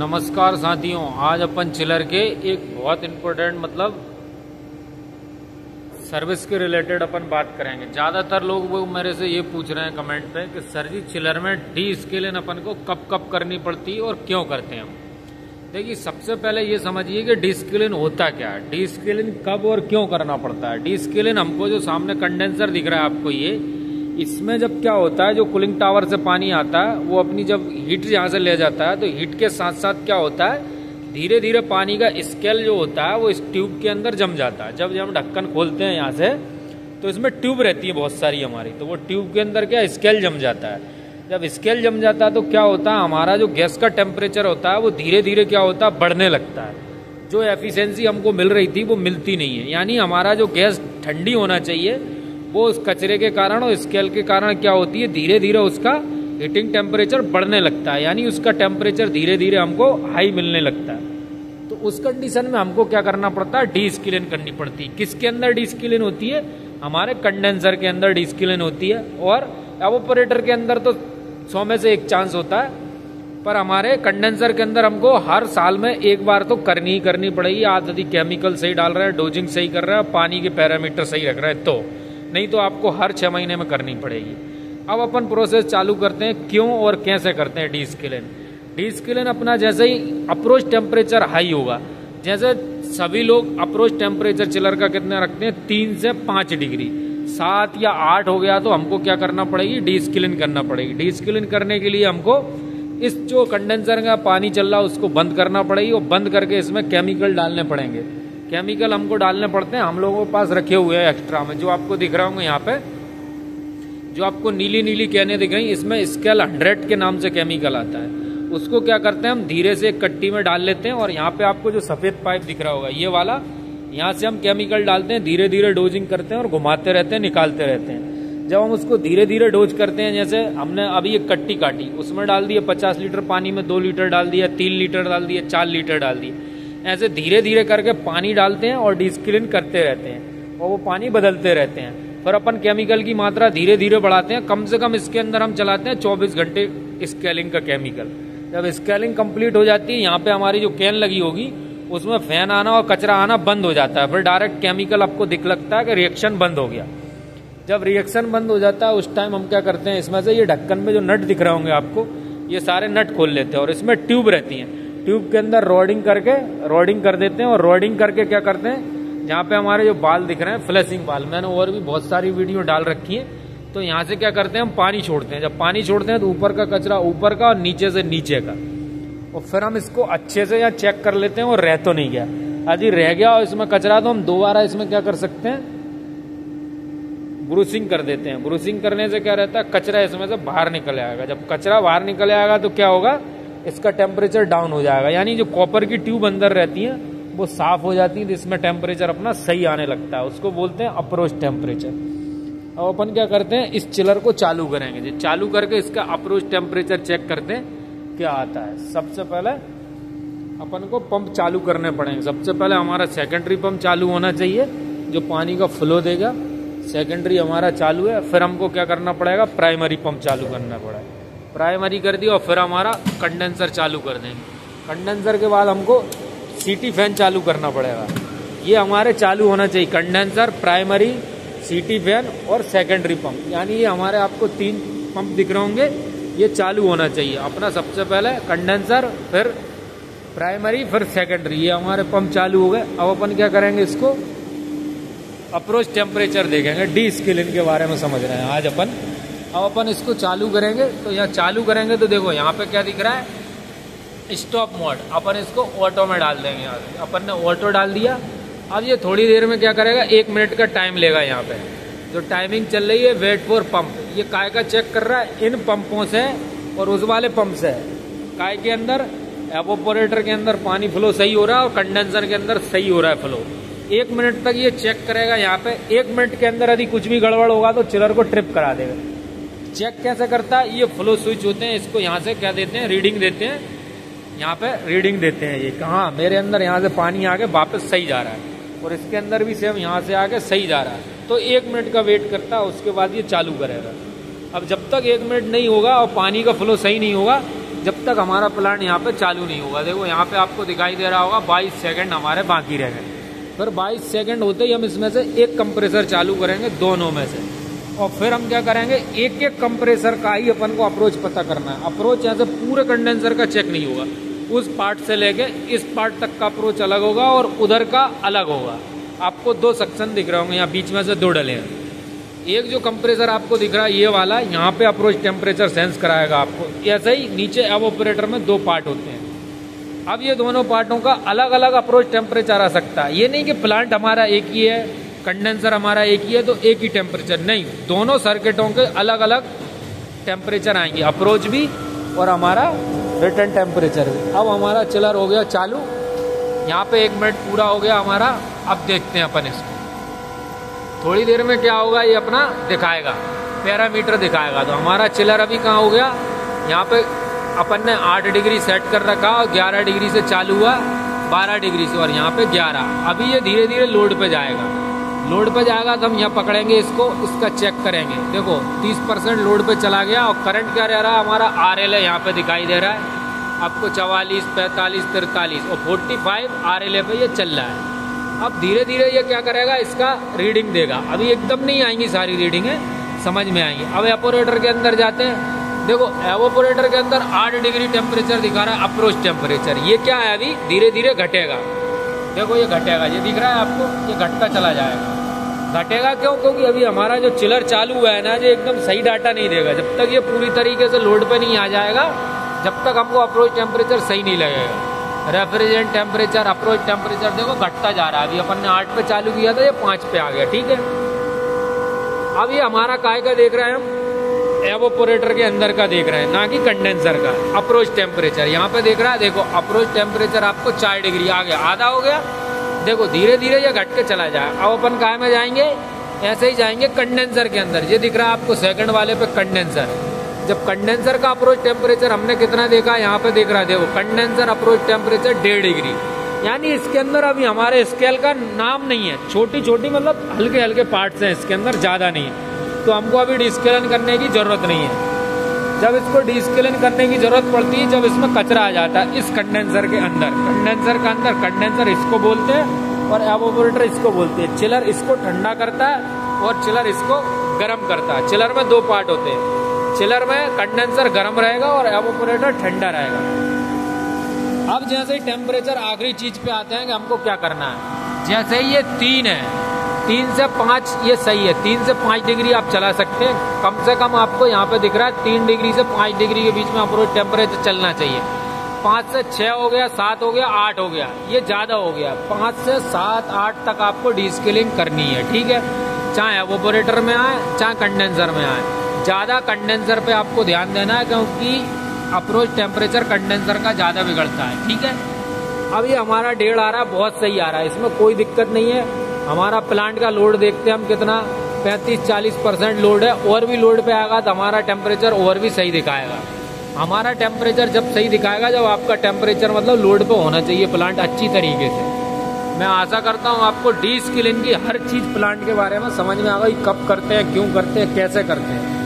नमस्कार साथियों, आज अपन चिलर के एक बहुत इम्पोर्टेंट सर्विस के रिलेटेड अपन बात करेंगे। ज़्यादातर लोग वो मेरे से ये पूछ रहे हैं कमेंट पे कि सर जी चिलर में डी स्केलिंग अपन को कब कब करनी पड़ती है और क्यों करते हैं हम। देखिए, सबसे पहले ये समझिए कि डी स्केलिंग होता क्या है, डी स्केलिंग कब और क्यों करना पड़ता है। डी स्केलिंग हमको जो सामने कंडेंसर दिख रहा है आपको, ये इसमें जब क्या होता है, जो कूलिंग टावर से पानी आता है वो अपनी जब हीट यहाँ से ले जाता है तो हीट के साथ साथ क्या होता है, धीरे धीरे पानी का स्केल जो होता है वो इस ट्यूब के अंदर जम जाता है। जब हम ढक्कन खोलते हैं यहाँ से तो इसमें ट्यूब रहती है बहुत सारी हमारी, तो वो ट्यूब के अंदर क्या स्केल जम जाता है। जब स्केल जम जाता है तो क्या होता है, हमारा जो गैस का टेम्परेचर होता है वो धीरे धीरे क्या होता है, बढ़ने लगता है। जो एफिशिएंसी हमको मिल रही थी वो मिलती नहीं है, यानी हमारा जो गैस ठंडी होना चाहिए वो उस कचरे के कारण और स्केल के कारण क्या होती है, धीरे धीरे उसका हीटिंग टेम्परेचर बढ़ने लगता है, यानी उसका टेम्परेचर धीरे धीरे हमको हाई मिलने लगता है। तो उस कंडीशन में हमको क्या करना पड़ता है, डी स्केलिंग करनी पड़ती है। किसके अंदर डी स्केलिंग होती है, हमारे कंडेंसर के अंदर डी स्केलिंग होती है। और एवोपरेटर के अंदर तो 100 में से 1 चांस होता है, पर हमारे कंडेंसर के अंदर हमको हर साल में एक बार तो करनी ही करनी पड़ेगी। आज यदि केमिकल सही डाल रहा है, डोजिंग सही कर रहा है, पानी के पैरामीटर सही रख रहा है, तो नहीं तो आपको हर 6 महीने में करनी पड़ेगी। अब अपन प्रोसेस चालू करते हैं, क्यों और कैसे करते हैं डी स्केलिंग। डी स्केलिंग अपना जैसे ही अप्रोच टेम्परेचर हाई होगा, जैसे सभी लोग अप्रोच टेम्परेचर चिलर का कितना रखते हैं, 3 से 5 डिग्री, 7 या 8 हो गया तो हमको क्या करना पड़ेगी, डी स्केलिंग करना पड़ेगी। डी स्केलिंग करने के लिए हमको इस जो कंडेंसर का पानी चल रहा है उसको बंद करना पड़ेगी, और बंद करके इसमें केमिकल डालने पड़ेंगे। केमिकल हमको डालने पड़ते हैं, हम लोगों के पास रखे हुए हैं एक्स्ट्रा में, जो आपको दिख रहा होंगे यहाँ पे, जो आपको नीली नीली कहने दिख रही, इसमें स्केल 100 के नाम से केमिकल आता है। उसको क्या करते हैं, हम धीरे से एक कट्टी में डाल लेते हैं, और यहाँ पे आपको जो सफेद पाइप दिख रहा होगा ये वाला, यहाँ से हम केमिकल डालते हैं, धीरे धीरे डोजिंग करते हैं और घुमाते रहते हैं, निकालते रहते हैं। जब हम उसको धीरे धीरे डोज करते हैं, जैसे हमने अभी एक कट्टी काटी, उसमें डाल दिया 50 लीटर पानी में 2 लीटर डाल दिया, 3 लीटर डाल दिया, 4 लीटर डाल दिया, ऐसे धीरे धीरे करके पानी डालते हैं और डी स्केलिंग करते रहते हैं, और वो पानी बदलते रहते हैं। फिर अपन केमिकल की मात्रा धीरे धीरे बढ़ाते हैं, कम से कम इसके अंदर हम चलाते हैं 24 घंटे स्केलिंग का केमिकल। जब स्केलिंग कंप्लीट हो जाती है, यहाँ पे हमारी जो कैन लगी होगी उसमें फैन आना और कचरा आना बंद हो जाता है, फिर डायरेक्ट केमिकल आपको दिख लगता है कि रिएक्शन बंद हो गया। जब रिएक्शन बंद हो जाता है उस टाइम हम क्या करते हैं, इसमें से ये ढक्कन में जो नट दिख रहे होंगे आपको, ये सारे नट खोल लेते हैं और इसमें ट्यूब रहती है, ट्यूब के अंदर रोडिंग कर देते हैं। और रोडिंग करके क्या करते हैं, जहाँ पे हमारे जो बाल दिख रहे हैं फ्लैशिंग बाल, मैंने और भी बहुत सारी वीडियो डाल रखी है, तो यहाँ से क्या करते हैं, हम पानी छोड़ते हैं। जब पानी छोड़ते हैं तो ऊपर का कचरा ऊपर का और नीचे से नीचे का, और फिर हम इसको अच्छे से यहाँ चेक कर लेते हैं और रह तो नहीं गया। यदि रह गया और इसमें कचरा तो हम दोबारा इसमें क्या कर सकते हैं, ब्रूसिंग कर देते हैं। ब्रूसिंग करने से क्या रहता है, कचरा इसमें से बाहर निकल आएगा। जब कचरा बाहर निकल आएगा तो क्या होगा, इसका टेम्परेचर डाउन हो जाएगा, यानी जो कॉपर की ट्यूब अंदर रहती है वो साफ हो जाती है, तो इसमें टेम्परेचर अपना सही आने लगता है, उसको बोलते हैं अप्रोच टेम्परेचर। अब अपन क्या करते हैं, इस चिलर को चालू करेंगे। चालू करके इसका अप्रोच टेम्परेचर चेक करते हैं क्या आता है। सबसे पहले अपन को पंप चालू करने पड़ेंगे। सबसे पहले हमारा सेकेंडरी पंप चालू होना चाहिए, जो पानी का फ्लो देगा। सेकेंडरी हमारा चालू है, फिर हमको क्या करना पड़ेगा, प्राइमरी पंप चालू करना पड़ेगा। प्राइमरी कर दिया और फिर हमारा कंडेंसर चालू कर देंगे। कंडेंसर के बाद हमको सीटी फैन चालू करना पड़ेगा। ये हमारे चालू होना चाहिए, कंडेंसर, प्राइमरी, सीटी फैन और सेकेंडरी पंप, यानी ये हमारे आपको 3 पंप दिख रहे होंगे, ये चालू होना चाहिए अपना। सबसे पहले कंडेंसर, फिर प्राइमरी, फिर सेकेंडरी, ये हमारे पंप चालू हो गए। अब अपन क्या करेंगे, इसको अप्रोच टेम्परेचर देखेंगे। डी स्केलिंग के बारे में समझ रहे हैं आज अपन। अब अपन इसको चालू करेंगे, तो यहाँ चालू करेंगे तो देखो यहाँ पे क्या दिख रहा है, स्टॉप मोड। अपन इसको ऑटो में डाल देंगे। यहाँ से अपन ने ऑटो डाल दिया। अब ये थोड़ी देर में क्या करेगा, 1 मिनट का टाइम लेगा। यहाँ पे जो टाइमिंग चल रही है, वेट फॉर पंप, ये काय का चेक कर रहा है, इन पंपों से और उस वाले पंप से। काय के अंदर, एवोपरेटर के अंदर पानी फ्लो सही हो रहा है और कंडेंसर के अंदर सही हो रहा है फ्लो। 1 मिनट तक ये चेक करेगा। यहाँ पे 1 मिनट के अंदर यदि कुछ भी गड़बड़ होगा तो चिलर को ट्रिप करा देगा। चेक कैसे करता है, ये फ्लो स्विच होते हैं, इसको यहाँ से क्या देते हैं, रीडिंग देते हैं। यहाँ पे रीडिंग देते हैं, ये कहाँ, मेरे अंदर यहाँ से पानी आके वापस सही जा रहा है, और इसके अंदर भी सेम यहाँ से आके सही जा रहा है। तो 1 मिनट का वेट करता है, उसके बाद ये चालू करेगा। अब जब तक 1 मिनट नहीं होगा और पानी का फ्लो सही नहीं होगा जब तक हमारा प्लांट यहाँ पे चालू नहीं होगा। देखो यहाँ पे आपको दिखाई दे रहा होगा 22 सेकंड हमारे बाकी रह गए। फिर 22 सेकंड होते ही हम इसमें से एक कंप्रेसर चालू करेंगे दोनों में से, और फिर हम क्या करेंगे, एक एक कंप्रेसर का ही अपन को अप्रोच पता करना है। अप्रोच यहाँ से पूरे कंडेंसर का चेक नहीं होगा, उस पार्ट से लेके इस पार्ट तक का अप्रोच अलग होगा और उधर का अलग होगा। आपको 2 सेक्शन दिख रहे होंगे, यहाँ बीच में से 2 डले हैं। एक जो कंप्रेसर आपको दिख रहा है ये वाला, यहाँ पे अप्रोच टेम्परेचर सेंस कराएगा आपको। ऐसे ही नीचे एवापोरेटर में 2 पार्ट होते हैं। अब ये दोनों पार्टों का अलग अलग अप्रोच टेम्परेचर आ सकता है। ये नहीं कि प्लांट हमारा एक ही है, कंडेंसर हमारा एक ही है तो एक ही टेम्परेचर, नहीं, दोनों सर्किटों के अलग अलग टेम्परेचर आएंगे, अप्रोच भी और हमारा रिटर्न टेम्परेचर भी। अब हमारा चिलर हो गया चालू, यहाँ पे 1 मिनट पूरा हो गया हमारा। अब देखते हैं अपन इसको, थोड़ी देर में क्या होगा ये अपना दिखाएगा, पैरामीटर दिखाएगा। तो हमारा चिलर अभी कहाँ हो गया, यहाँ पे अपन ने 8 डिग्री सेट कर रखा और 11 डिग्री से चालू हुआ, 12 डिग्री से, और यहाँ पे 11। अभी ये धीरे धीरे लोड पे जाएगा। लोड पे जाएगा तो हम यहाँ पकड़ेंगे इसको, इसका चेक करेंगे। देखो 30% लोड पे चला गया और करंट क्या रह रहा है हमारा, RL है यहाँ पे दिखाई दे रहा है आपको 44, 45, 43 और 45 RL पे ये चल रहा है। अब धीरे धीरे ये क्या करेगा, इसका रीडिंग देगा। अभी एकदम नहीं आएंगी सारी रीडिंगें, समझ में आएंगी। अब एवापोरेटर के अंदर जाते हैं। देखो एवापोरेटर के अंदर 8 डिग्री टेम्परेचर दिखा रहा है अप्रोच टेम्परेचर। ये क्या है, अभी धीरे धीरे घटेगा। देखो ये घटेगा, ये दिख रहा है आपको, ये घटता चला जाएगा। घटेगा क्यों, क्योंकि अभी हमारा जो चिलर चालू हुआ है ना, जो एकदम सही डाटा नहीं देगा। जब तक ये पूरी तरीके से लोड पे नहीं आ जाएगा, जब तक हमको अप्रोच टेम्परेचर सही नहीं लगेगा। रेफ्रिजरेंट टेम्परेचर, अप्रोच टेम्परेचर देखो घटता जा रहा है। अभी अपन ने 8 पे चालू किया था, ये 5 पे आ गया, ठीक है। अब ये हमारा काय का देख रहे हैं हम, एवापोरेटर के अंदर का देख रहे हैं, ना कि कंडेंसर का। अप्रोच टेम्परेचर यहाँ पे देख रहा है, देखो अप्रोच टेम्परेचर आपको 4 डिग्री आ गया, आधा हो गया। देखो धीरे धीरे ये घट के चला जाए। अब अपन काय में जाएंगे, ऐसे ही जाएंगे कंडेंसर के अंदर। ये दिख रहा है आपको सेकंड वाले पे कंडेंसर। जब कंडेंसर का अप्रोच टेम्परेचर हमने कितना देखा, यहाँ पे देख रहा है, देखो कंडेंसर अप्रोच टेम्परेचर 1.5 डिग्री। यानी इसके अंदर अभी हमारे स्केल का नाम नहीं है, छोटी छोटी मतलब हल्के हल्के पार्ट्स हैं इसके अंदर, ज्यादा नहीं है। तो हमको अभी डिस्केलन करने की जरूरत नहीं है। जब इसको डिस्केलन करने की जरूरत पड़ती है जब इसमें कचरा आ जाता है इस कंडेंसर के अंदर। कंडेंसर के अंदर कंडेंसर इसको बोलते हैं और एवापोरेटर इसको बोलते हैं। चिलर इसको ठंडा करता है और चिलर इसको गर्म करता है। चिलर में 2 पार्ट होते हैं, चिलर में कंडेंसर गर्म रहेगा और एवापोरेटर ठंडा रहेगा। अब जैसे ही टेम्परेचर आखिरी चीज पे आते हैं कि हमको क्या करना है। जैसे ही ये 3 है, 3 से 5 ये सही है, 3 से 5 डिग्री आप चला सकते हैं। कम से कम आपको यहाँ पे दिख रहा है 3 डिग्री से 5 डिग्री के बीच में अप्रोच टेम्परेचर चलना चाहिए। 5 से 6 हो गया, 7 हो गया, 8 हो गया, ये ज्यादा हो गया। 5 से 7, 8 तक आपको डिस्केलिंग करनी है, ठीक है। चाहे एवापोरेटर में आए चाहे कंडेंसर में आए, ज्यादा कंडेंसर पे आपको ध्यान देना है क्योंकि अप्रोच टेम्परेचर कंडेंसर का ज्यादा बिगड़ता है, ठीक है। अब ये हमारा 1.5 आ रहा है, बहुत सही आ रहा है, इसमें कोई दिक्कत नहीं है। हमारा प्लांट का लोड देखते हैं हम कितना, 35-40% लोड है। और भी लोड पे आएगा तो हमारा टेम्परेचर और भी सही दिखाएगा। हमारा टेम्परेचर जब सही दिखाएगा जब आपका टेम्परेचर मतलब लोड पे होना चाहिए प्लांट अच्छी तरीके से। मैं आशा करता हूँ आपको डिस्किलिंग की हर चीज प्लांट के बारे में समझ में आ गई, कब करते हैं, क्यों करते हैं, कैसे करते हैं।